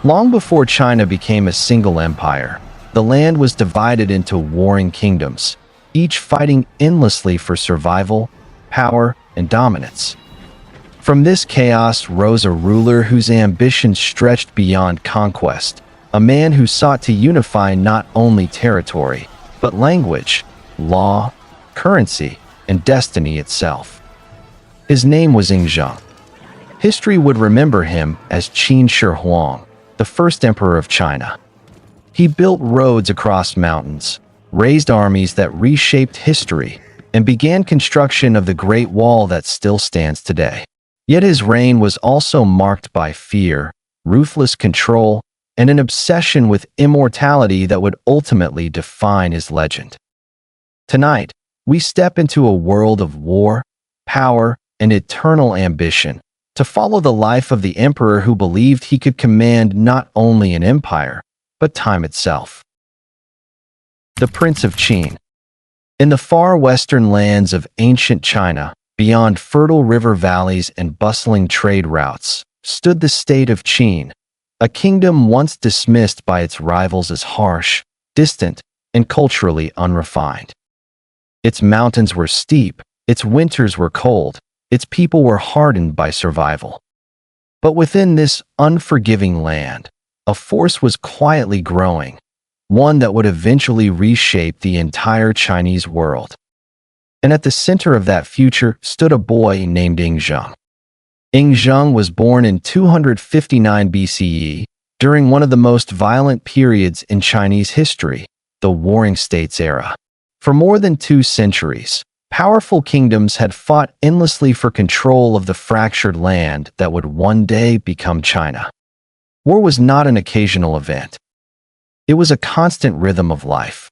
Long before China became a single empire, the land was divided into warring kingdoms, each fighting endlessly for survival, power, and dominance. From this chaos rose a ruler whose ambition stretched beyond conquest, a man who sought to unify not only territory, but language, law, currency, and destiny itself. His name was Zheng. History would remember him as Qin Shi Huang, the first emperor of China. He built roads across mountains, raised armies that reshaped history, and began construction of the Great Wall that still stands today. Yet his reign was also marked by fear, ruthless control, and an obsession with immortality that would ultimately define his legend. Tonight, we step into a world of war, power, and eternal ambition to follow the life of the emperor who believed he could command not only an empire, but time itself. The Prince of Qin. In the far western lands of ancient China, beyond fertile river valleys and bustling trade routes, stood the state of Qin, a kingdom once dismissed by its rivals as harsh, distant, and culturally unrefined. Its mountains were steep, its winters were cold, its people were hardened by survival. But within this unforgiving land, a force was quietly growing, one that would eventually reshape the entire Chinese world. And at the center of that future stood a boy named Zheng. Zheng was born in 259 BCE, during one of the most violent periods in Chinese history, the Warring States era. For more than 2 centuries, powerful kingdoms had fought endlessly for control of the fractured land that would one day become China. War was not an occasional event. It was a constant rhythm of life.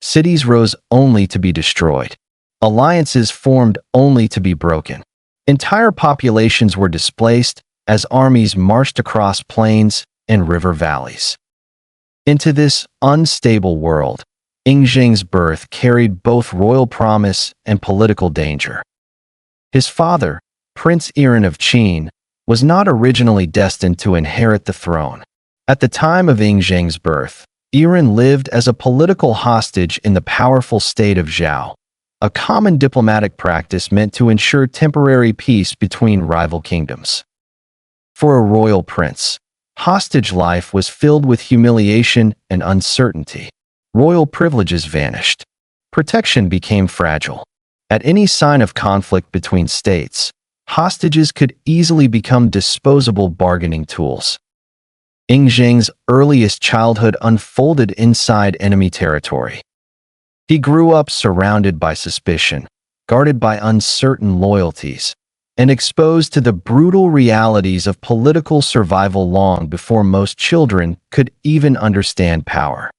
Cities rose only to be destroyed. Alliances formed only to be broken. Entire populations were displaced as armies marched across plains and river valleys. Into this unstable world, Zheng's birth carried both royal promise and political danger. His father, Prince Yiren of Qin, was not originally destined to inherit the throne. At the time of Zheng's birth, Yiren lived as a political hostage in the powerful state of Zhao, a common diplomatic practice meant to ensure temporary peace between rival kingdoms. For a royal prince, hostage life was filled with humiliation and uncertainty. Royal privileges vanished. Protection became fragile. At any sign of conflict between states, hostages could easily become disposable bargaining tools. Zheng's earliest childhood unfolded inside enemy territory. He grew up surrounded by suspicion, guarded by uncertain loyalties, and exposed to the brutal realities of political survival long before most children could even understand power.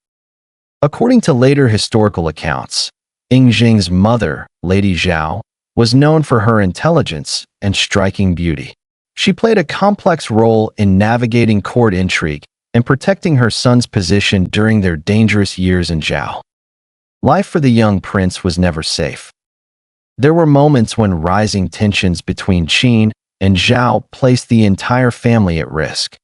According to later historical accounts, Zheng's mother, Lady Zhao, was known for her intelligence and striking beauty. She played a complex role in navigating court intrigue and protecting her son's position during their dangerous years in Zhao. Life for the young prince was never safe. There were moments when rising tensions between Qin and Zhao placed the entire family at risk.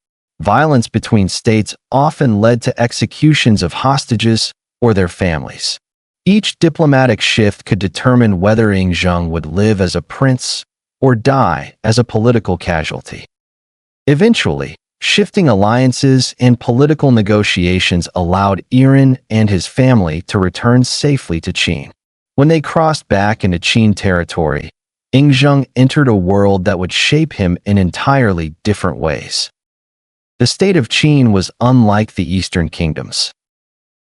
Violence between states often led to executions of hostages or their families. Each diplomatic shift could determine whether Zheng would live as a prince or die as a political casualty. Eventually, shifting alliances and political negotiations allowed Yiren and his family to return safely to Qin. When they crossed back into Qin territory, Zheng entered a world that would shape him in entirely different ways. The state of Qin was unlike the Eastern kingdoms.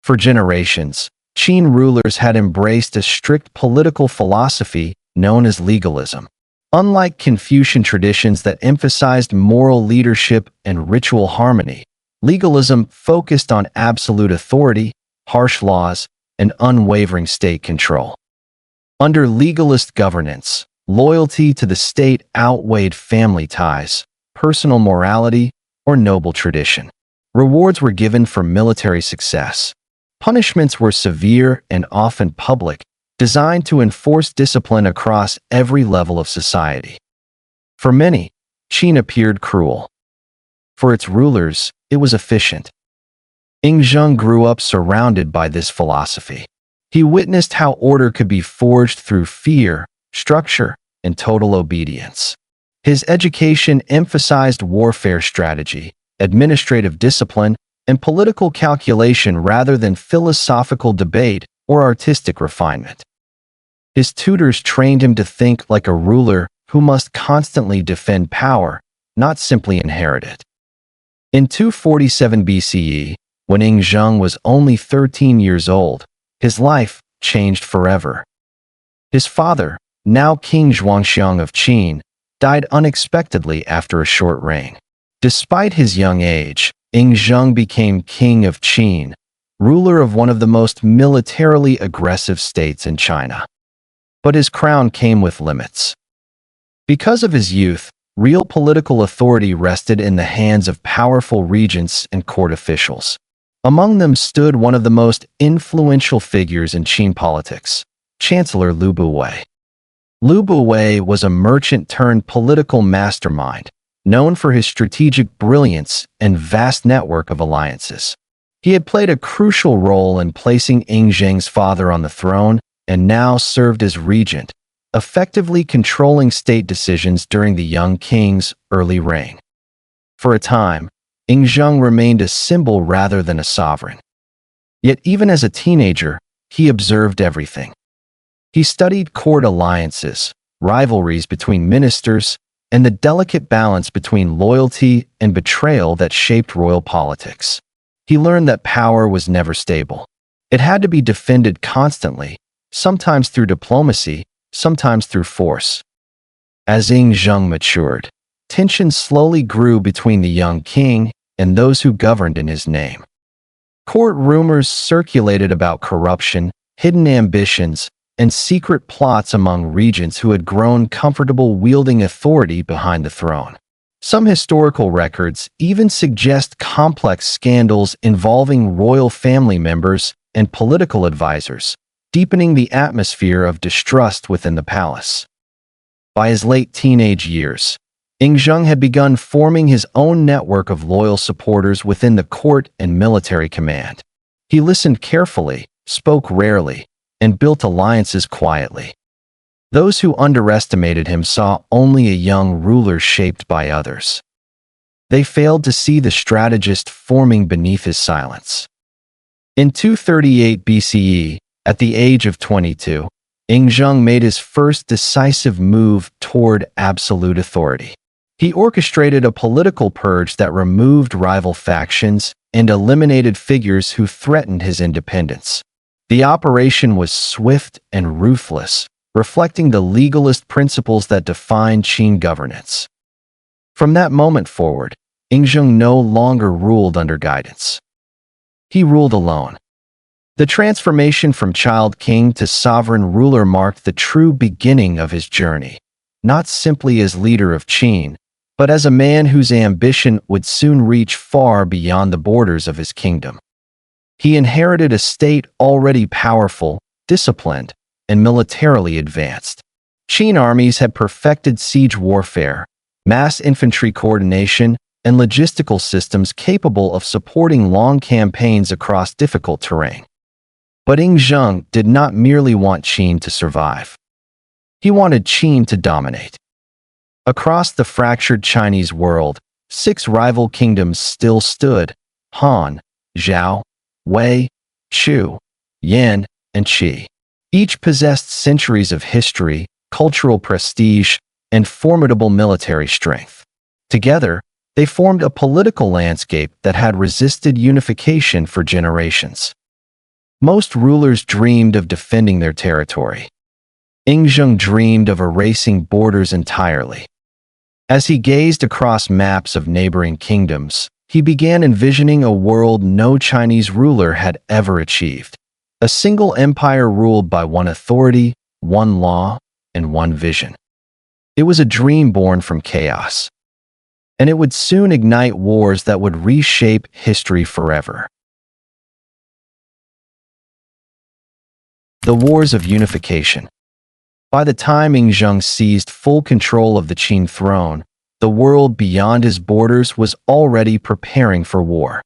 For generations, Qin rulers had embraced a strict political philosophy known as legalism. Unlike Confucian traditions that emphasized moral leadership and ritual harmony, legalism focused on absolute authority, harsh laws, and unwavering state control. Under legalist governance, loyalty to the state outweighed family ties, personal morality, or noble tradition. Rewards were given for military success. Punishments were severe and often public, designed to enforce discipline across every level of society. For many, Qin appeared cruel. For its rulers, it was efficient. Zheng grew up surrounded by this philosophy. He witnessed how order could be forged through fear, structure, and total obedience. His education emphasized warfare strategy, administrative discipline, and political calculation rather than philosophical debate or artistic refinement. His tutors trained him to think like a ruler who must constantly defend power, not simply inherit it. In 247 BCE, when Zheng was only 13 years old, his life changed forever. His father, now King Zhuangxiang of Qin, died unexpectedly after a short reign. Despite his young age, Zheng became king of Qin, ruler of one of the most militarily aggressive states in China. But his crown came with limits. Because of his youth, real political authority rested in the hands of powerful regents and court officials. Among them stood one of the most influential figures in Qin politics, Chancellor Liu Buwei. Liu Buwei was a merchant-turned-political mastermind, known for his strategic brilliance and vast network of alliances. He had played a crucial role in placing Zheng's father on the throne and now served as regent, effectively controlling state decisions during the young king's early reign. For a time, Zheng remained a symbol rather than a sovereign. Yet even as a teenager, he observed everything. He studied court alliances, rivalries between ministers, and the delicate balance between loyalty and betrayal that shaped royal politics. He learned that power was never stable. It had to be defended constantly, sometimes through diplomacy, sometimes through force. As Zheng matured, tension slowly grew between the young king and those who governed in his name. Court rumors circulated about corruption, hidden ambitions, and secret plots among regents who had grown comfortable wielding authority behind the throne. Some historical records even suggest complex scandals involving royal family members and political advisors, deepening the atmosphere of distrust within the palace. By his late teenage years, Zheng had begun forming his own network of loyal supporters within the court and military command. He listened carefully, spoke rarely, and built alliances quietly. Those who underestimated him saw only a young ruler shaped by others. They failed to see the strategist forming beneath his silence. In 238 BCE, at the age of 22, Zheng made his first decisive move toward absolute authority. He orchestrated a political purge that removed rival factions and eliminated figures who threatened his independence. The operation was swift and ruthless, reflecting the legalist principles that define Qin governance. From that moment forward, Zheng no longer ruled under guidance. He ruled alone. The transformation from child king to sovereign ruler marked the true beginning of his journey, not simply as leader of Qin, but as a man whose ambition would soon reach far beyond the borders of his kingdom. He inherited a state already powerful, disciplined, and militarily advanced. Qin armies had perfected siege warfare, mass infantry coordination, and logistical systems capable of supporting long campaigns across difficult terrain. But Zheng did not merely want Qin to survive. He wanted Qin to dominate. Across the fractured Chinese world, 6 rival kingdoms still stood: Han, Zhao, Wei, Chu, Yan, and Qi. Each possessed centuries of history, cultural prestige, and formidable military strength. Together, they formed a political landscape that had resisted unification for generations. Most rulers dreamed of defending their territory. Zheng dreamed of erasing borders entirely. As he gazed across maps of neighboring kingdoms, he began envisioning a world no Chinese ruler had ever achieved. A single empire ruled by one authority, one law, and one vision. It was a dream born from chaos. And it would soon ignite wars that would reshape history forever. The Wars of Unification. By the time Zheng seized full control of the Qin throne, The world beyond his borders was already preparing for war.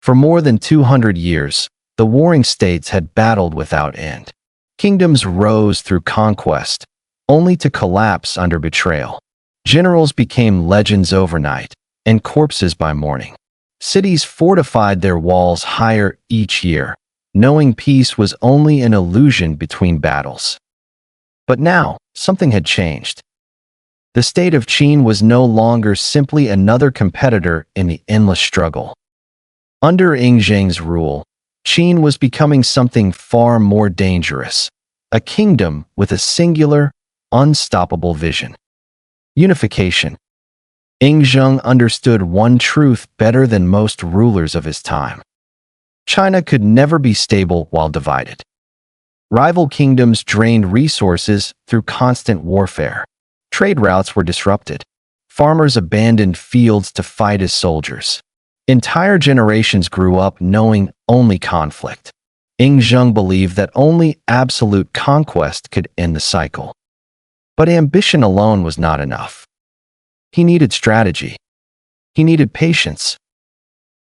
For more than 200 years, the warring states had battled without end. Kingdoms rose through conquest, only to collapse under betrayal. Generals became legends overnight, and corpses by morning. Cities fortified their walls higher each year, knowing peace was only an illusion between battles. But now, something had changed. The state of Qin was no longer simply another competitor in the endless struggle. Under Yingzheng's rule, Qin was becoming something far more dangerous, a kingdom with a singular, unstoppable vision. Unification. Yingzheng understood one truth better than most rulers of his time. China could never be stable while divided. Rival kingdoms drained resources through constant warfare. Trade routes were disrupted. Farmers abandoned fields to fight as soldiers. Entire generations grew up knowing only conflict. Yingzheng believed that only absolute conquest could end the cycle. But ambition alone was not enough. He needed strategy. He needed patience.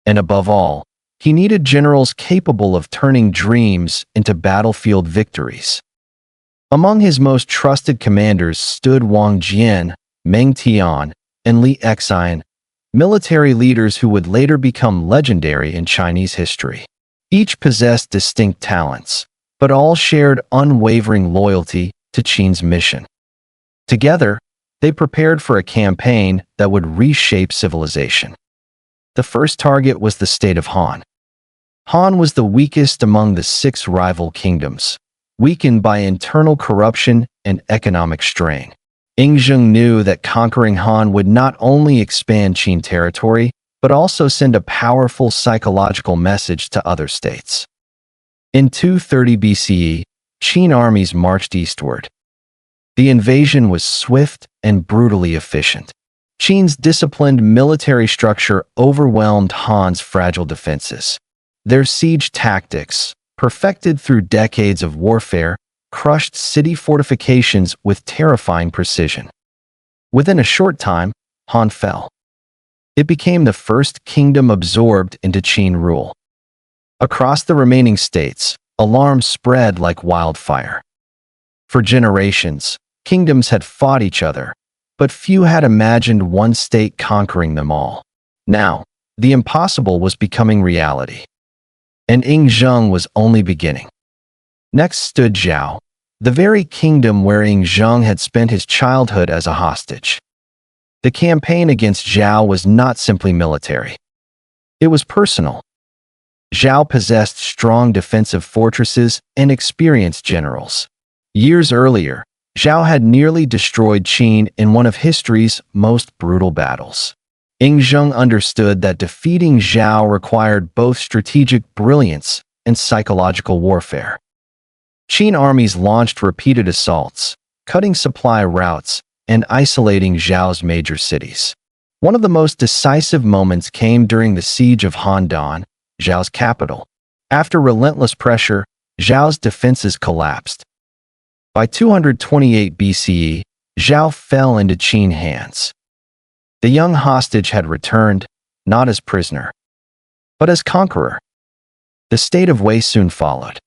And above all, he needed generals capable of turning dreams into battlefield victories. Among his most trusted commanders stood Wang Jian, Meng Tian, and Li Exin, military leaders who would later become legendary in Chinese history. Each possessed distinct talents, but all shared unwavering loyalty to Qin's mission. Together, they prepared for a campaign that would reshape civilization. The first target was the state of Han. Han was the weakest among the 6 rival kingdoms, weakened by internal corruption and economic strain. Yingzheng knew that conquering Han would not only expand Qin territory, but also send a powerful psychological message to other states. In 230 BCE, Qin armies marched eastward. The invasion was swift and brutally efficient. Qin's disciplined military structure overwhelmed Han's fragile defenses. Their siege tactics, perfected through decades of warfare, crushed city fortifications with terrifying precision. Within a short time, Han fell. It became the first kingdom absorbed into Qin rule. Across the remaining states, alarm spread like wildfire. For generations, kingdoms had fought each other, but few had imagined one state conquering them all. Now, the impossible was becoming reality. And Yingzheng was only beginning. Next stood Zhao, the very kingdom where Yingzheng had spent his childhood as a hostage. The campaign against Zhao was not simply military. It was personal. Zhao possessed strong defensive fortresses and experienced generals. Years earlier, Zhao had nearly destroyed Qin in one of history's most brutal battles. Yingzheng understood that defeating Zhao required both strategic brilliance and psychological warfare. Qin armies launched repeated assaults, cutting supply routes and isolating Zhao's major cities. One of the most decisive moments came during the siege of Handan, Zhao's capital. After relentless pressure, Zhao's defenses collapsed. By 228 BCE, Zhao fell into Qin hands. The young hostage had returned, not as prisoner, but as conqueror. The state of Wei soon followed.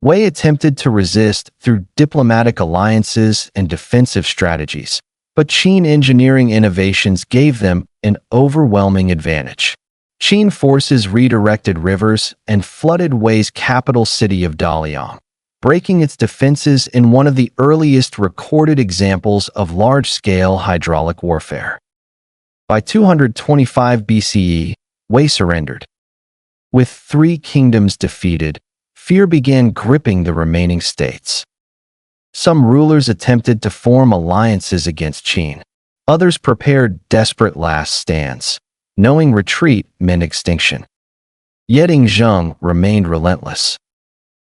Wei attempted to resist through diplomatic alliances and defensive strategies, but Qin engineering innovations gave them an overwhelming advantage. Qin forces redirected rivers and flooded Wei's capital city of Daliang, breaking its defenses in one of the earliest recorded examples of large-scale hydraulic warfare. By 225 BCE, Wei surrendered. With 3 kingdoms defeated, fear began gripping the remaining states. Some rulers attempted to form alliances against Qin. Others prepared desperate last stands, knowing retreat meant extinction. Yet Yingzheng remained relentless.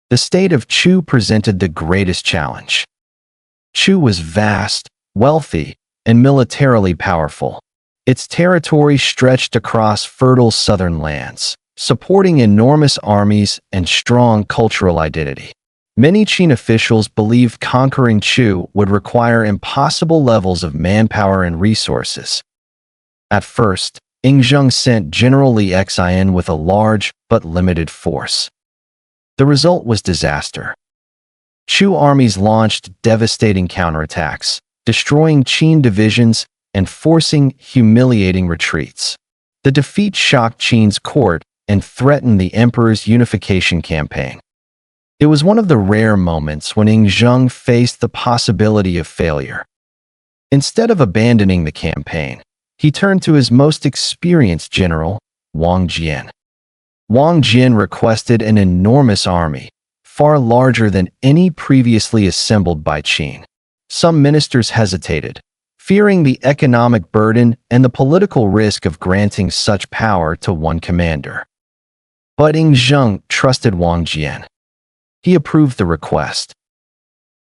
The state of Chu presented the greatest challenge. Chu was vast, wealthy, and militarily powerful. Its territory stretched across fertile southern lands, supporting enormous armies and strong cultural identity. Many Qin officials believed conquering Chu would require impossible levels of manpower and resources. At first, Yingzheng sent General Li Xin with a large but limited force. The result was disaster. Chu armies launched devastating counterattacks, destroying Qin divisions and forcing humiliating retreats. The defeat shocked Qin's court and threatened the emperor's unification campaign. It was one of the rare moments when Yingzheng faced the possibility of failure. Instead of abandoning the campaign, he turned to his most experienced general, Wang Jian. Wang Jian requested an enormous army, far larger than any previously assembled by Qin. Some ministers hesitated, fearing the economic burden and the political risk of granting such power to one commander. But Yingzheng trusted Wang Jian. He approved the request.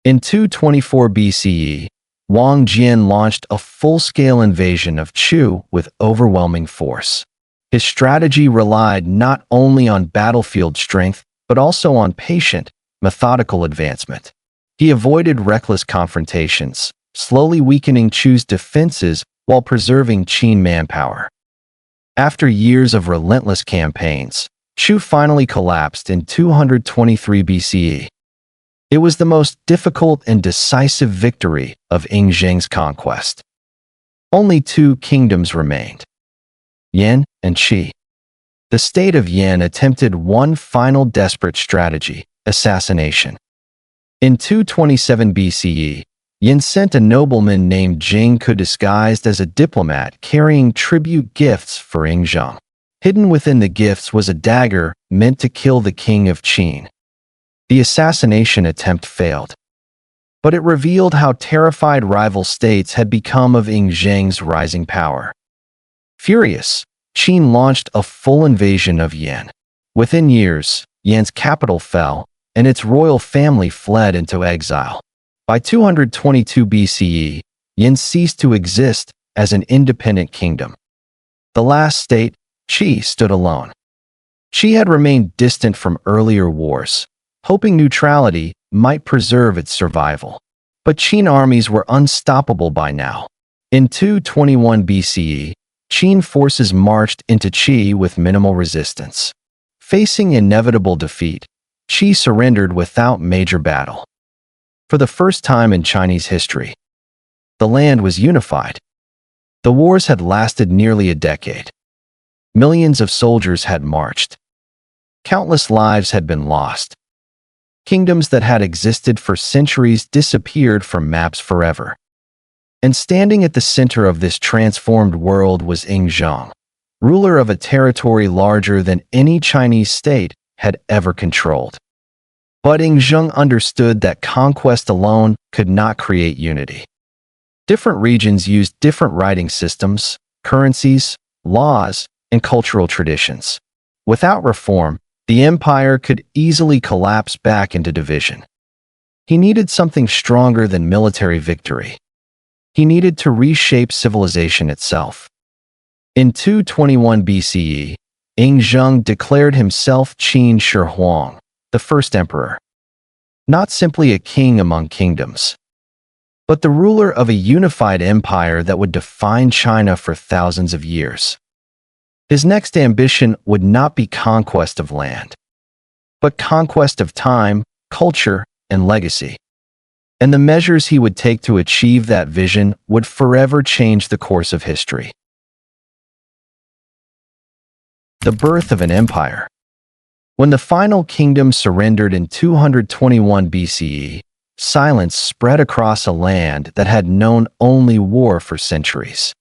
In 224 BCE, Wang Jian launched a full-scale invasion of Chu with overwhelming force. His strategy relied not only on battlefield strength, but also on patient, methodical advancement. He avoided reckless confrontations, slowly weakening Chu's defenses while preserving Qin manpower. After years of relentless campaigns, Chu finally collapsed in 223 BCE. It was the most difficult and decisive victory of Yingzheng's conquest. Only two kingdoms remained, Yan and Qi. The state of Yan attempted one final desperate strategy, assassination. In 227 BCE, Yan sent a nobleman named Jing Ke disguised as a diplomat carrying tribute gifts for Yingzheng. Hidden within the gifts was a dagger meant to kill the king of Qin. The assassination attempt failed, but it revealed how terrified rival states had become of Yingzheng's rising power. Furious, Qin launched a full invasion of Yan. Within years, Yan's capital fell, and its royal family fled into exile. By 222 BCE, Yan ceased to exist as an independent kingdom. The last state, Qi, stood alone. Qi had remained distant from earlier wars, hoping neutrality might preserve its survival. But Qin armies were unstoppable by now. In 221 BCE, Qin forces marched into Qi with minimal resistance. Facing inevitable defeat, Qi surrendered without major battle. For the first time in Chinese history, the land was unified. The wars had lasted nearly a decade. Millions of soldiers had marched. Countless lives had been lost. Kingdoms that had existed for centuries disappeared from maps forever. And standing at the center of this transformed world was Yingzheng, ruler of a territory larger than any Chinese state had ever controlled. But Yingzheng understood that conquest alone could not create unity. Different regions used different writing systems, currencies, laws, and cultural traditions. Without reform, the empire could easily collapse back into division. He needed something stronger than military victory. He needed to reshape civilization itself. In 221 BCE, Yingzheng declared himself Qin Shi Huang, the first emperor. Not simply a king among kingdoms, but the ruler of a unified empire that would define China for thousands of years. His next ambition would not be conquest of land, but conquest of time, culture, and legacy. And the measures he would take to achieve that vision would forever change the course of history. The birth of an empire. When the final kingdom surrendered in 221 BCE, silence spread across a land that had known only war for centuries.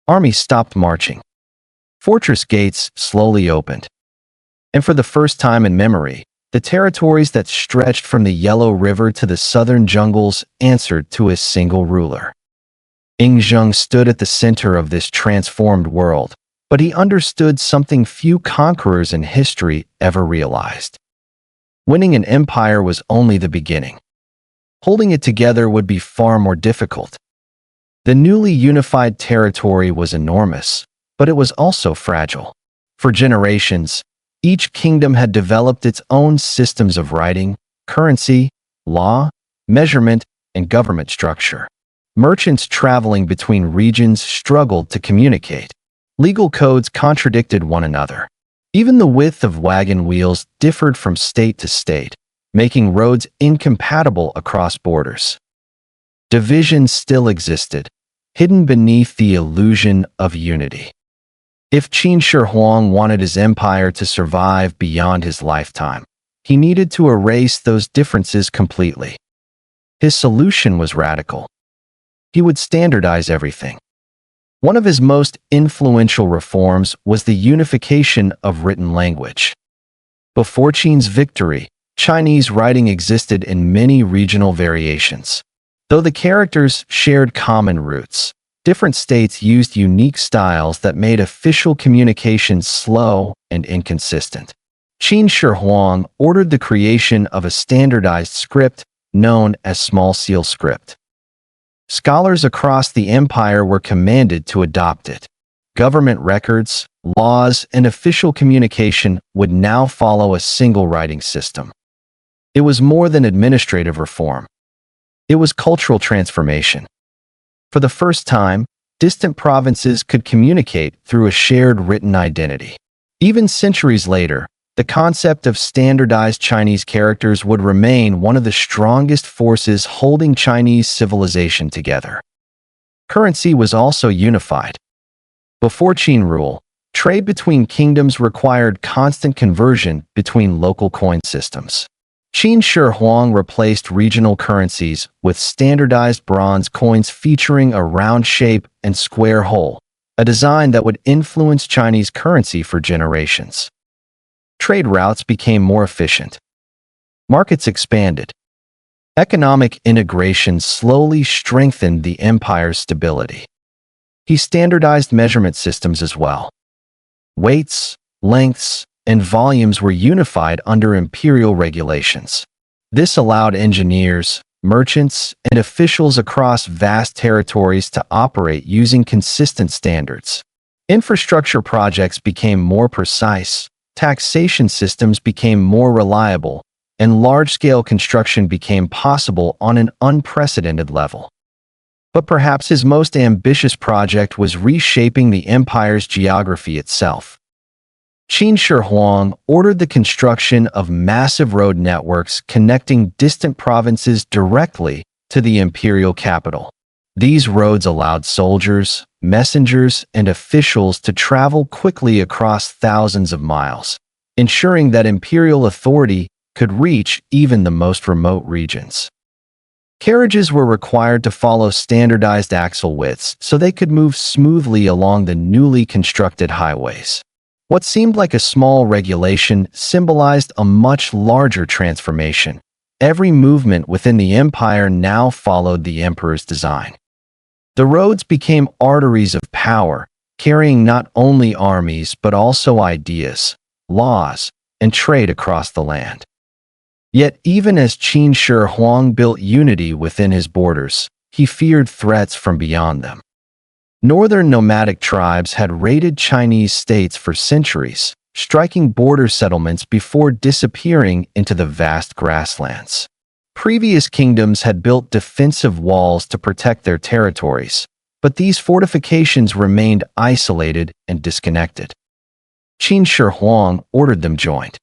Armies stopped marching. Fortress gates slowly opened. And for the first time in memory, the territories that stretched from the Yellow River to the southern jungles answered to a single ruler. Yingzheng stood at the center of this transformed world, but he understood something few conquerors in history ever realized. Winning an empire was only the beginning. Holding it together would be far more difficult. The newly unified territory was enormous, but it was also fragile. For generations, each kingdom had developed its own systems of writing, currency, law, measurement, and government structure. Merchants traveling between regions struggled to communicate. Legal codes contradicted one another. Even the width of wagon wheels differed from state to state, making roads incompatible across borders. Divisions still existed, hidden beneath the illusion of unity. If Qin Shi Huang wanted his empire to survive beyond his lifetime, he needed to erase those differences completely. His solution was radical. He would standardize everything. One of his most influential reforms was the unification of written language. Before Qin's victory, Chinese writing existed in many regional variations. Though the characters shared common roots, different states used unique styles that made official communication slow and inconsistent. Qin Shi Huang ordered the creation of a standardized script known as small seal script. Scholars across the empire were commanded to adopt it. Government records, laws, and official communication would now follow a single writing system. It was more than administrative reform. It was cultural transformation. For the first time, distant provinces could communicate through a shared written identity. Even centuries later, the concept of standardized Chinese characters would remain one of the strongest forces holding Chinese civilization together. Currency was also unified. Before Qin rule, trade between kingdoms required constant conversion between local coin systems. Qin Shi Huang replaced regional currencies with standardized bronze coins featuring a round shape and square hole, a design that would influence Chinese currency for generations. Trade routes became more efficient. Markets expanded. Economic integration slowly strengthened the empire's stability. He standardized measurement systems as well. Weights, lengths, and volumes were unified under imperial regulations. This allowed engineers, merchants, and officials across vast territories to operate using consistent standards. Infrastructure projects became more precise, taxation systems became more reliable, and large-scale construction became possible on an unprecedented level. But perhaps his most ambitious project was reshaping the empire's geography itself. Qin Shi Huang ordered the construction of massive road networks connecting distant provinces directly to the imperial capital. These roads allowed soldiers, messengers, and officials to travel quickly across thousands of miles, ensuring that imperial authority could reach even the most remote regions. Carriages were required to follow standardized axle widths so they could move smoothly along the newly constructed highways. What seemed like a small regulation symbolized a much larger transformation. Every movement within the empire now followed the emperor's design. The roads became arteries of power, carrying not only armies but also ideas, laws, and trade across the land. Yet even as Qin Shi Huang built unity within his borders, he feared threats from beyond them. Northern nomadic tribes had raided Chinese states for centuries, striking border settlements before disappearing into the vast grasslands. Previous kingdoms had built defensive walls to protect their territories, but these fortifications remained isolated and disconnected. Qin Shi Huang ordered them joined.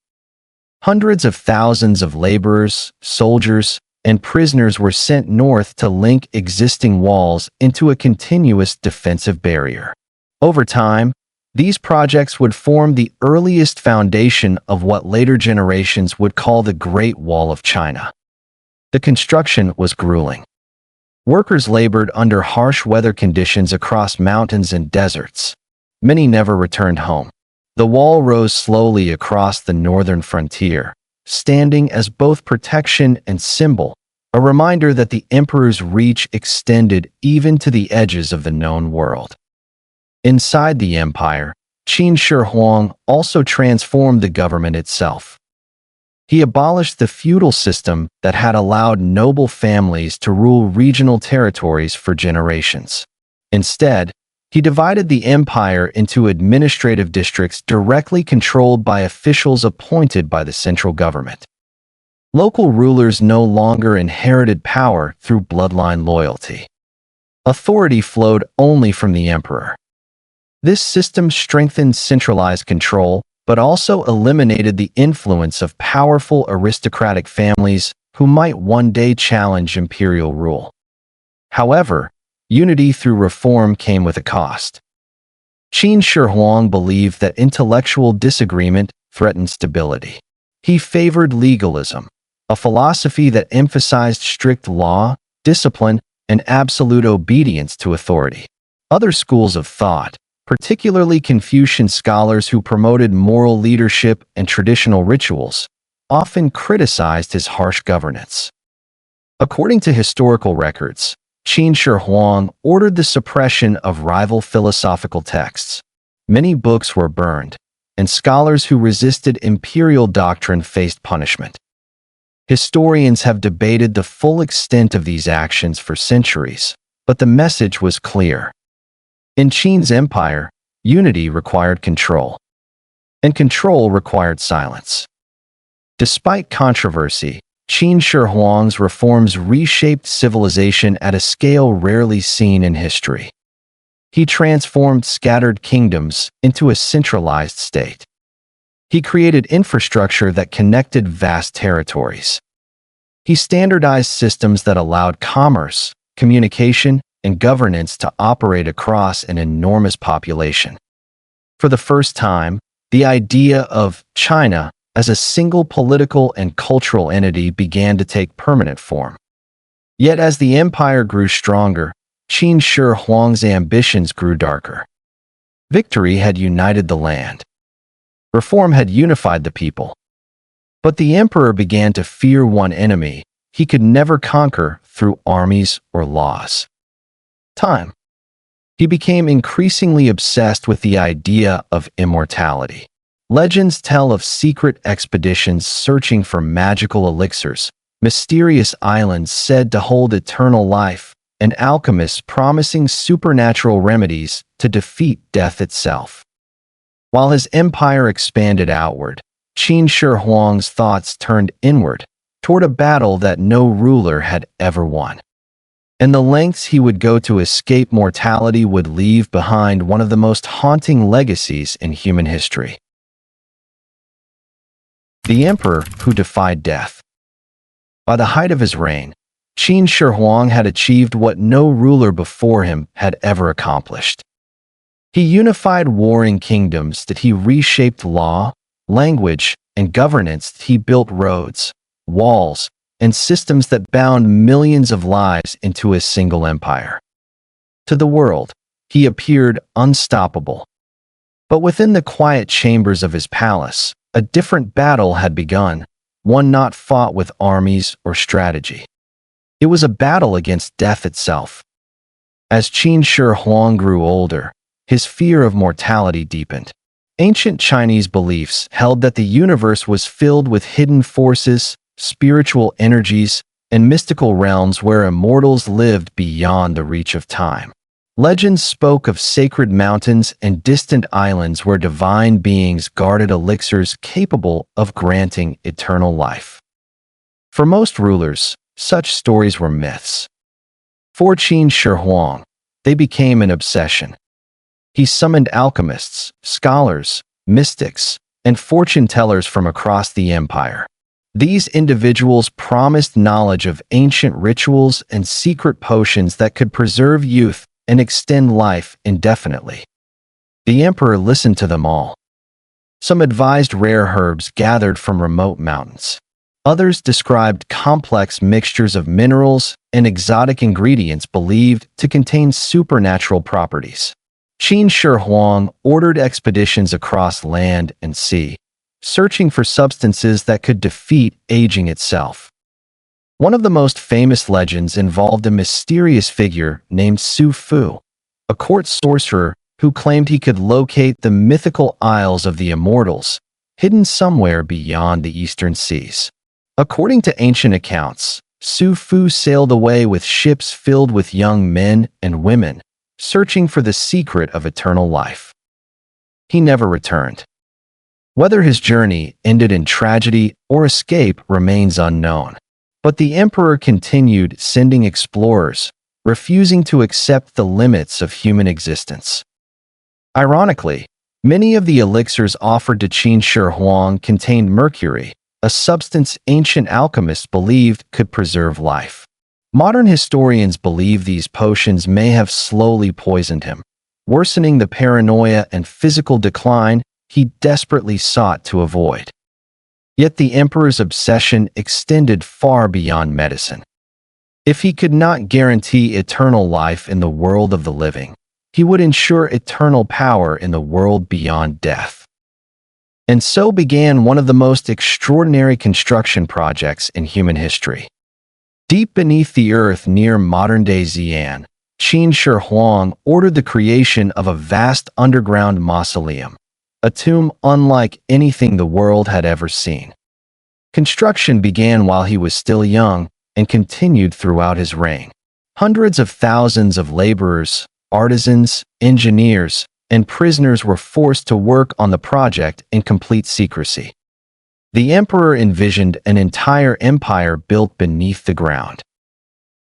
Hundreds of thousands of laborers, soldiers, and prisoners were sent north to link existing walls into a continuous defensive barrier. Over time, these projects would form the earliest foundation of what later generations would call the Great Wall of China. The construction was grueling. Workers labored under harsh weather conditions across mountains and deserts. Many never returned home. The wall rose slowly across the northern frontier, standing as both protection and symbol, a reminder that the emperor's reach extended even to the edges of the known world. Inside the empire, Qin Shi Huang also transformed the government itself. He abolished the feudal system that had allowed noble families to rule regional territories for generations. Instead, he divided the empire into administrative districts directly controlled by officials appointed by the central government. Local rulers no longer inherited power through bloodline loyalty. Authority flowed only from the emperor. This system strengthened centralized control, but also eliminated the influence of powerful aristocratic families who might one day challenge imperial rule. However, unity through reform came with a cost. Qin Shi Huang believed that intellectual disagreement threatened stability. He favored legalism, a philosophy that emphasized strict law, discipline, and absolute obedience to authority. Other schools of thought, particularly Confucian scholars who promoted moral leadership and traditional rituals, often criticized his harsh governance. According to historical records, Qin Shi Huang ordered the suppression of rival philosophical texts. Many books were burned, and scholars who resisted imperial doctrine faced punishment. Historians have debated the full extent of these actions for centuries, but the message was clear. In Qin's empire, unity required control, and control required silence. Despite controversy, Qin Shi Huang's reforms reshaped civilization at a scale rarely seen in history. He transformed scattered kingdoms into a centralized state. He created infrastructure that connected vast territories. He standardized systems that allowed commerce, communication, and governance to operate across an enormous population. For the first time, the idea of China as a single political and cultural entity began to take permanent form. Yet as the empire grew stronger, Qin Shi Huang's ambitions grew darker. Victory had united the land. Reform had unified the people. But the emperor began to fear one enemy he could never conquer through armies or laws: time. He became increasingly obsessed with the idea of immortality. Legends tell of secret expeditions searching for magical elixirs, mysterious islands said to hold eternal life, and alchemists promising supernatural remedies to defeat death itself. While his empire expanded outward, Qin Shi Huang's thoughts turned inward, toward a battle that no ruler had ever won. And the lengths he would go to escape mortality would leave behind one of the most haunting legacies in human history. The emperor who defied death. By the height of his reign, Qin Shi Huang had achieved what no ruler before him had ever accomplished. He unified warring kingdoms, that he reshaped law, language, and governance. He built roads, walls, and systems that bound millions of lives into a single empire. To the world, he appeared unstoppable. But within the quiet chambers of his palace, a different battle had begun, one not fought with armies or strategy. It was a battle against death itself. As Qin Shi Huang grew older, his fear of mortality deepened. Ancient Chinese beliefs held that the universe was filled with hidden forces, spiritual energies, and mystical realms where immortals lived beyond the reach of time. Legends spoke of sacred mountains and distant islands where divine beings guarded elixirs capable of granting eternal life. For most rulers, such stories were myths. For Qin Shi Huang, they became an obsession. He summoned alchemists, scholars, mystics, and fortune-tellers from across the empire. These individuals promised knowledge of ancient rituals and secret potions that could preserve youth and extend life indefinitely. The emperor listened to them all. Some advised rare herbs gathered from remote mountains. Others described complex mixtures of minerals and exotic ingredients believed to contain supernatural properties. Qin Shi Huang ordered expeditions across land and sea, searching for substances that could defeat aging itself. One of the most famous legends involved a mysterious figure named Su Fu, a court sorcerer who claimed he could locate the mythical Isles of the Immortals, hidden somewhere beyond the eastern seas. According to ancient accounts, Su Fu sailed away with ships filled with young men and women, searching for the secret of eternal life. He never returned. Whether his journey ended in tragedy or escape remains unknown. But the emperor continued sending explorers, refusing to accept the limits of human existence. Ironically, many of the elixirs offered to Qin Shi Huang contained mercury, a substance ancient alchemists believed could preserve life. Modern historians believe these potions may have slowly poisoned him, worsening the paranoia and physical decline he desperately sought to avoid. Yet the emperor's obsession extended far beyond medicine. If he could not guarantee eternal life in the world of the living, he would ensure eternal power in the world beyond death. And so began one of the most extraordinary construction projects in human history. Deep beneath the earth near modern-day Xi'an, Qin Shi Huang ordered the creation of a vast underground mausoleum, a tomb unlike anything the world had ever seen. Construction began while he was still young and continued throughout his reign. Hundreds of thousands of laborers, artisans, engineers, and prisoners were forced to work on the project in complete secrecy. The emperor envisioned an entire empire built beneath the ground.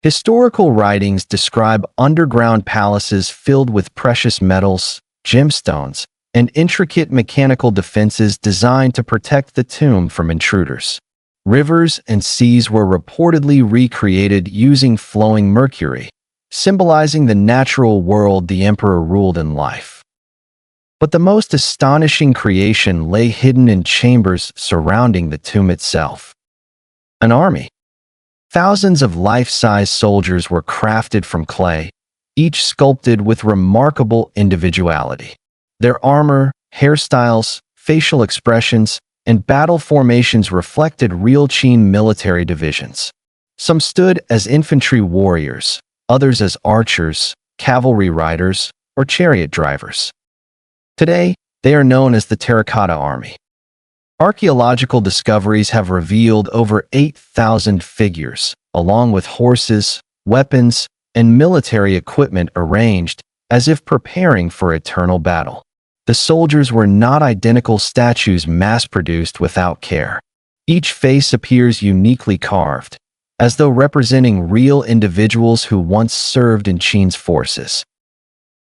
Historical writings describe underground palaces filled with precious metals, gemstones, and intricate mechanical defenses designed to protect the tomb from intruders. Rivers and seas were reportedly recreated using flowing mercury, symbolizing the natural world the emperor ruled in life. But the most astonishing creation lay hidden in chambers surrounding the tomb itself. An army. Thousands of life-size soldiers were crafted from clay, each sculpted with remarkable individuality. Their armor, hairstyles, facial expressions, and battle formations reflected real Qin military divisions. Some stood as infantry warriors, others as archers, cavalry riders, or chariot drivers. Today, they are known as the Terracotta Army. Archaeological discoveries have revealed over 8,000 figures, along with horses, weapons, and military equipment arranged as if preparing for eternal battle. The soldiers were not identical statues mass-produced without care. Each face appears uniquely carved, as though representing real individuals who once served in Qin's forces.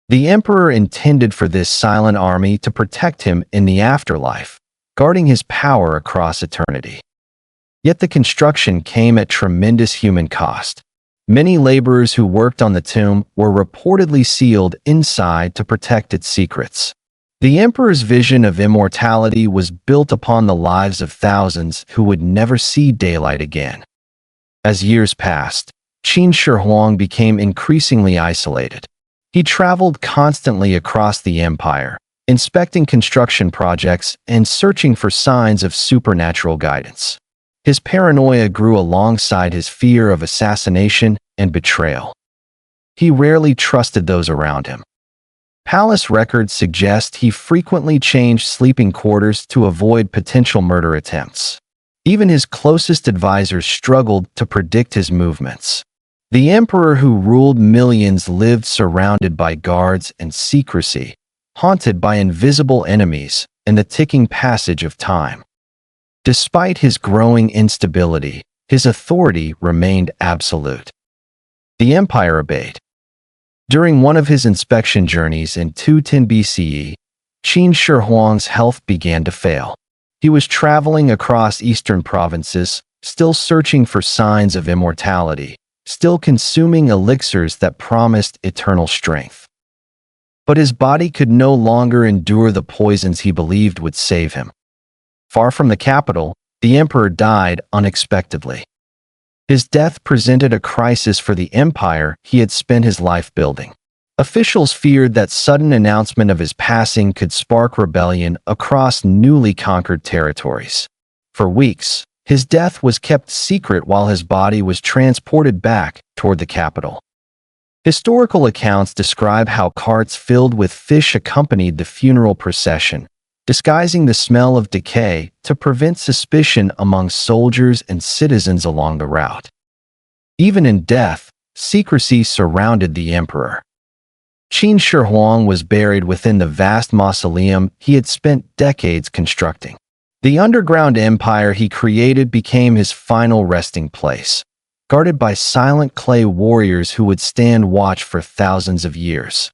The emperor intended for this silent army to protect him in the afterlife, guarding his power across eternity. Yet the construction came at tremendous human cost. Many laborers who worked on the tomb were reportedly sealed inside to protect its secrets. The emperor's vision of immortality was built upon the lives of thousands who would never see daylight again. As years passed, Qin Shi Huang became increasingly isolated. He traveled constantly across the empire, inspecting construction projects and searching for signs of supernatural guidance. His paranoia grew alongside his fear of assassination and betrayal. He rarely trusted those around him. Palace records suggest he frequently changed sleeping quarters to avoid potential murder attempts. Even his closest advisors struggled to predict his movements. The emperor who ruled millions lived surrounded by guards and secrecy, haunted by invisible enemies and the ticking passage of time. Despite his growing instability, his authority remained absolute. The empire obeyed. During one of his inspection journeys in 210 BCE, Qin Shi Huang's health began to fail. He was traveling across eastern provinces, still searching for signs of immortality, still consuming elixirs that promised eternal strength. But his body could no longer endure the poisons he believed would save him. Far from the capital, the emperor died unexpectedly. His death presented a crisis for the empire he had spent his life building. Officials feared that sudden announcement of his passing could spark rebellion across newly conquered territories. For weeks, his death was kept secret while his body was transported back toward the capital. Historical accounts describe how carts filled with fish accompanied the funeral procession, disguising the smell of decay to prevent suspicion among soldiers and citizens along the route. Even in death, secrecy surrounded the emperor. Qin Shi Huang was buried within the vast mausoleum he had spent decades constructing. The underground empire he created became his final resting place, guarded by silent clay warriors who would stand watch for thousands of years.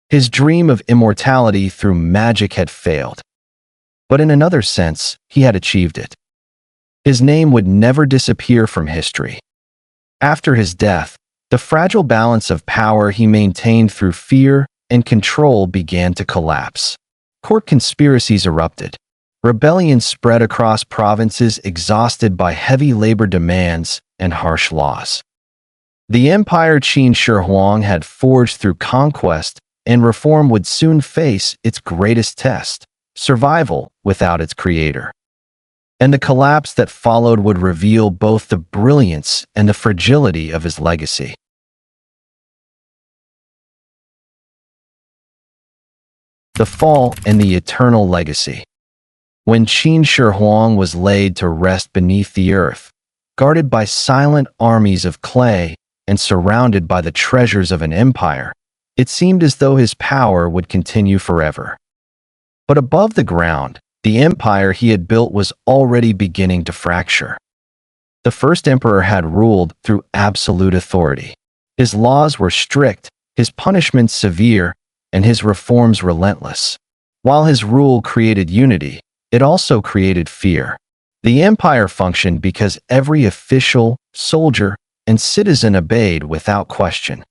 His dream of immortality through magic had failed, but in another sense, he had achieved it. His name would never disappear from history. After his death, the fragile balance of power he maintained through fear and control began to collapse. Court conspiracies erupted. Rebellion spread across provinces exhausted by heavy labor demands and harsh laws. The empire Qin Shi Huang had forged through conquest and reform would soon face its greatest test: survival without its creator. And the collapse that followed would reveal both the brilliance and the fragility of his legacy. The fall and the eternal legacy. When Qin Shi Huang was laid to rest beneath the earth, guarded by silent armies of clay and surrounded by the treasures of an empire, it seemed as though his power would continue forever. But above the ground, the empire he had built was already beginning to fracture. The first emperor had ruled through absolute authority. His laws were strict, his punishments severe, and his reforms relentless. While his rule created unity, it also created fear. The empire functioned because every official, soldier, and citizen obeyed without question.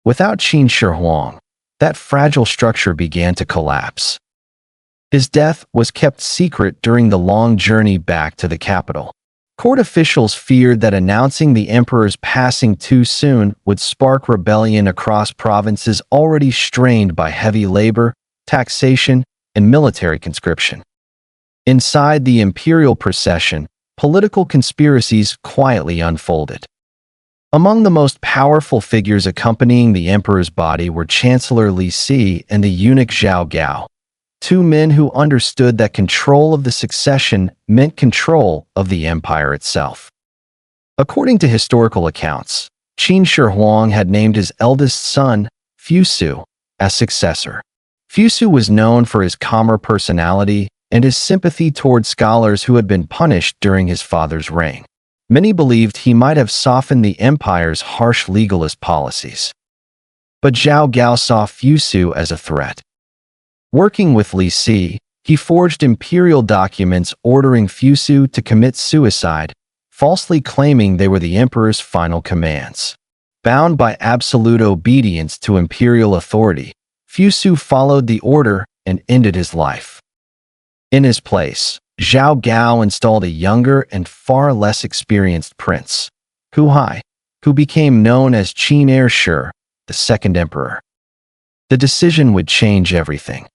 Without Qin Shi Huang, that fragile structure began to collapse. His death was kept secret during the long journey back to the capital. Court officials feared that announcing the emperor's passing too soon would spark rebellion across provinces already strained by heavy labor, taxation, and military conscription. Inside the imperial procession, political conspiracies quietly unfolded. Among the most powerful figures accompanying the emperor's body were Chancellor Li Si and the eunuch Zhao Gao, two men who understood that control of the succession meant control of the empire itself. According to historical accounts, Qin Shi Huang had named his eldest son, Fusu, as successor. Fusu was known for his calmer personality and his sympathy toward scholars who had been punished during his father's reign. Many believed he might have softened the empire's harsh legalist policies. But Zhao Gao saw Fusu as a threat. Working with Li Si, he forged imperial documents ordering Fusu to commit suicide, falsely claiming they were the emperor's final commands. Bound by absolute obedience to imperial authority, Fusu followed the order and ended his life. In his place, Zhao Gao installed a younger and far less experienced prince, Hu Hai, who became known as Qin Shi, the second emperor. The decision would change everything.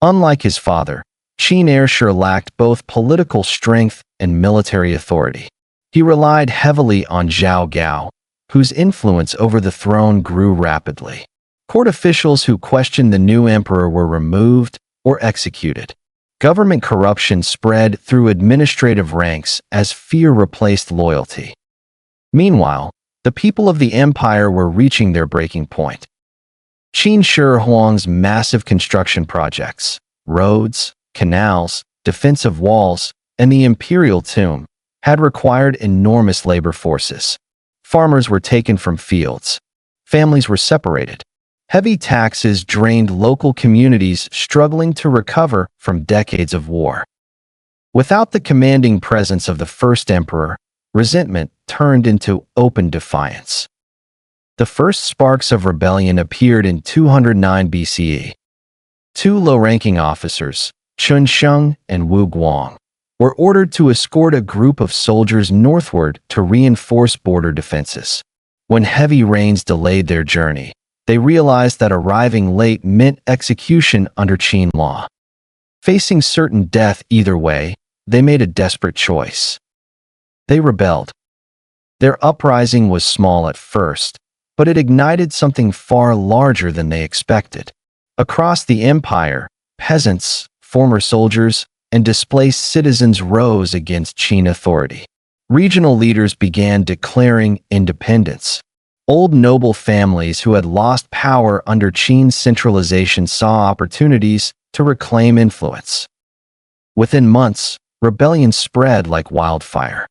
Unlike his father, Qin Shi lacked both political strength and military authority. He relied heavily on Zhao Gao, whose influence over the throne grew rapidly. Court officials who questioned the new emperor were removed or executed. Government corruption spread through administrative ranks as fear replaced loyalty. Meanwhile, the people of the empire were reaching their breaking point. Qin Shi Huang's massive construction projects, roads, canals, defensive walls, and the imperial tomb had required enormous labor forces. Farmers were taken from fields. Families were separated. Heavy taxes drained local communities struggling to recover from decades of war. Without the commanding presence of the first emperor, resentment turned into open defiance. The first sparks of rebellion appeared in 209 BCE. Two low-ranking officers, Chun Sheng and Wu Guang, were ordered to escort a group of soldiers northward to reinforce border defenses. When heavy rains delayed their journey, they realized that arriving late meant execution under Qin law. Facing certain death either way, they made a desperate choice. They rebelled. Their uprising was small at first, but it ignited something far larger than they expected. Across the empire, peasants, former soldiers, and displaced citizens rose against Qin authority. Regional leaders began declaring independence. Old noble families who had lost power under Qin's centralization saw opportunities to reclaim influence. Within months, rebellion spread like wildfire.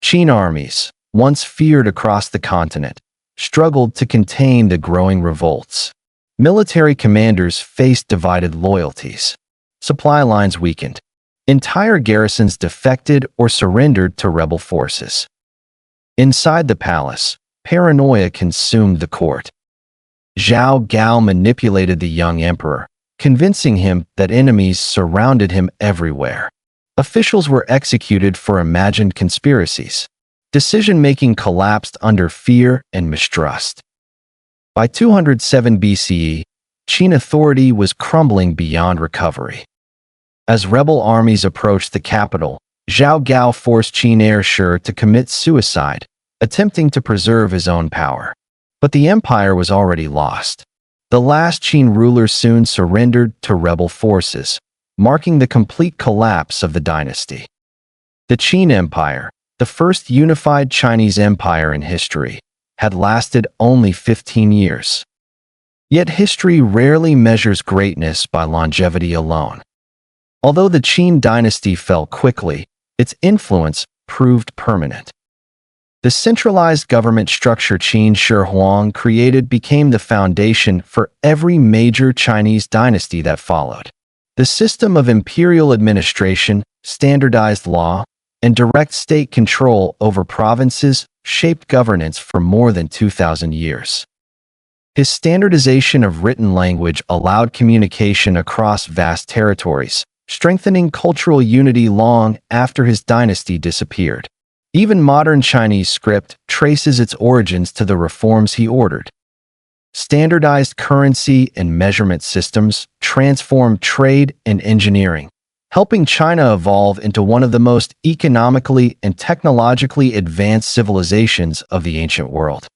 Qin armies, once feared across the continent, struggled to contain the growing revolts. Military commanders faced divided loyalties. Supply lines weakened. Entire garrisons defected or surrendered to rebel forces. Inside the palace, paranoia consumed the court. Zhao Gao manipulated the young emperor, convincing him that enemies surrounded him everywhere. Officials were executed for imagined conspiracies. Decision-making collapsed under fear and mistrust. By 207 BCE, Qin authority was crumbling beyond recovery. As rebel armies approached the capital, Zhao Gao forced Qin heir to commit suicide, attempting to preserve his own power. But the empire was already lost. The last Qin ruler soon surrendered to rebel forces, marking the complete collapse of the dynasty. The Qin Empire, the first unified Chinese empire in history, had lasted only 15 years. Yet history rarely measures greatness by longevity alone. Although the Qin dynasty fell quickly, its influence proved permanent. The centralized government structure Qin Shi Huang created became the foundation for every major Chinese dynasty that followed. The system of imperial administration, standardized law, and direct state control over provinces shaped governance for more than 2,000 years. His standardization of written language allowed communication across vast territories, strengthening cultural unity long after his dynasty disappeared. Even modern Chinese script traces its origins to the reforms he ordered. Standardized currency and measurement systems transformed trade and engineering, helping China evolve into one of the most economically and technologically advanced civilizations of the ancient world.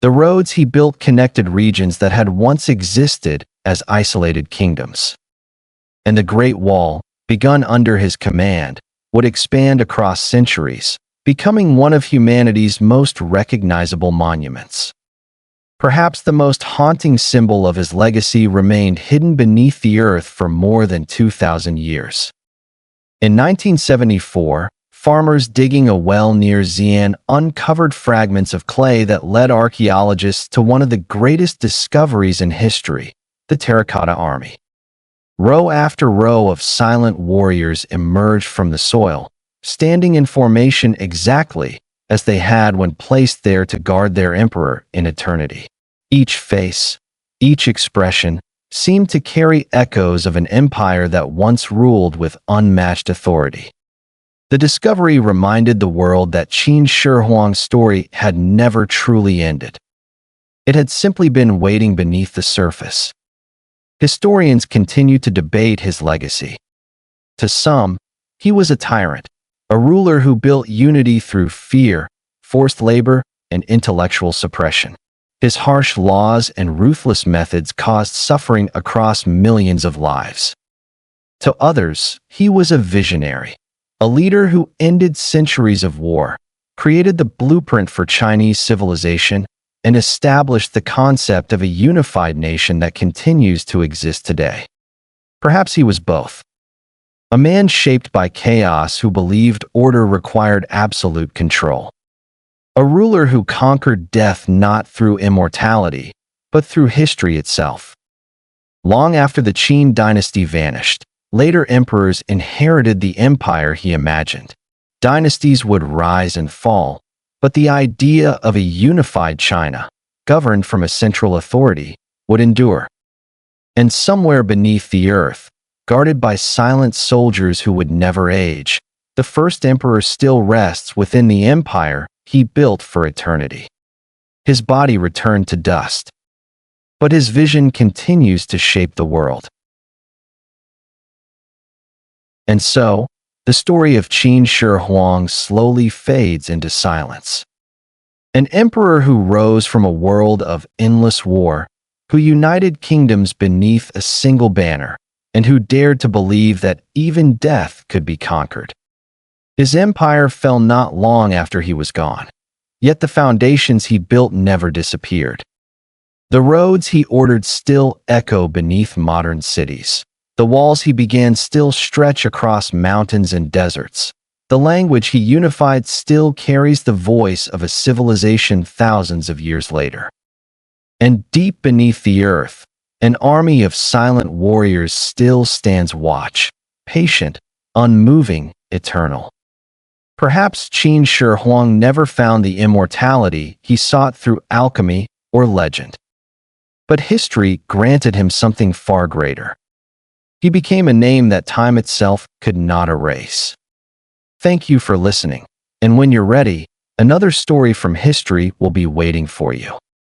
The roads he built connected regions that had once existed as isolated kingdoms. And the Great Wall, begun under his command, would expand across centuries, becoming one of humanity's most recognizable monuments. Perhaps the most haunting symbol of his legacy remained hidden beneath the earth for more than 2,000 years. In 1974, farmers digging a well near Xi'an uncovered fragments of clay that led archaeologists to one of the greatest discoveries in history, the terracotta army. Row after row of silent warriors emerged from the soil, standing in formation exactly as they had when placed there to guard their emperor in eternity. Each face, each expression, seemed to carry echoes of an empire that once ruled with unmatched authority. The discovery reminded the world that Qin Shi Huang's story had never truly ended. It had simply been waiting beneath the surface. Historians continue to debate his legacy. To some, he was a tyrant, a ruler who built unity through fear, forced labor, and intellectual suppression. His harsh laws and ruthless methods caused suffering across millions of lives. To others, he was a visionary, a leader who ended centuries of war, created the blueprint for Chinese civilization, and established the concept of a unified nation that continues to exist today. Perhaps he was both. A man shaped by chaos who believed order required absolute control. A ruler who conquered death not through immortality, but through history itself. Long after the Qin dynasty vanished, later emperors inherited the empire he imagined. Dynasties would rise and fall, but the idea of a unified China, governed from a central authority, would endure. And somewhere beneath the earth, guarded by silent soldiers who would never age, the first emperor still rests within the empire he built for eternity. His body returned to dust, but his vision continues to shape the world. And so, the story of Qin Shi Huang slowly fades into silence. An emperor who rose from a world of endless war, who united kingdoms beneath a single banner, and who dared to believe that even death could be conquered. His empire fell not long after he was gone, Yet the foundations he built never disappeared. The roads he ordered still echo beneath modern cities. The walls he began still stretch across mountains and deserts. The language he unified still carries the voice of a civilization thousands of years later. And deep beneath the earth, an army of silent warriors still stands watch, patient, unmoving, eternal. Perhaps Qin Shi Huang never found the immortality he sought through alchemy or legend. But history granted him something far greater. He became a name that time itself could not erase. Thank you for listening, and when you're ready, another story from history will be waiting for you.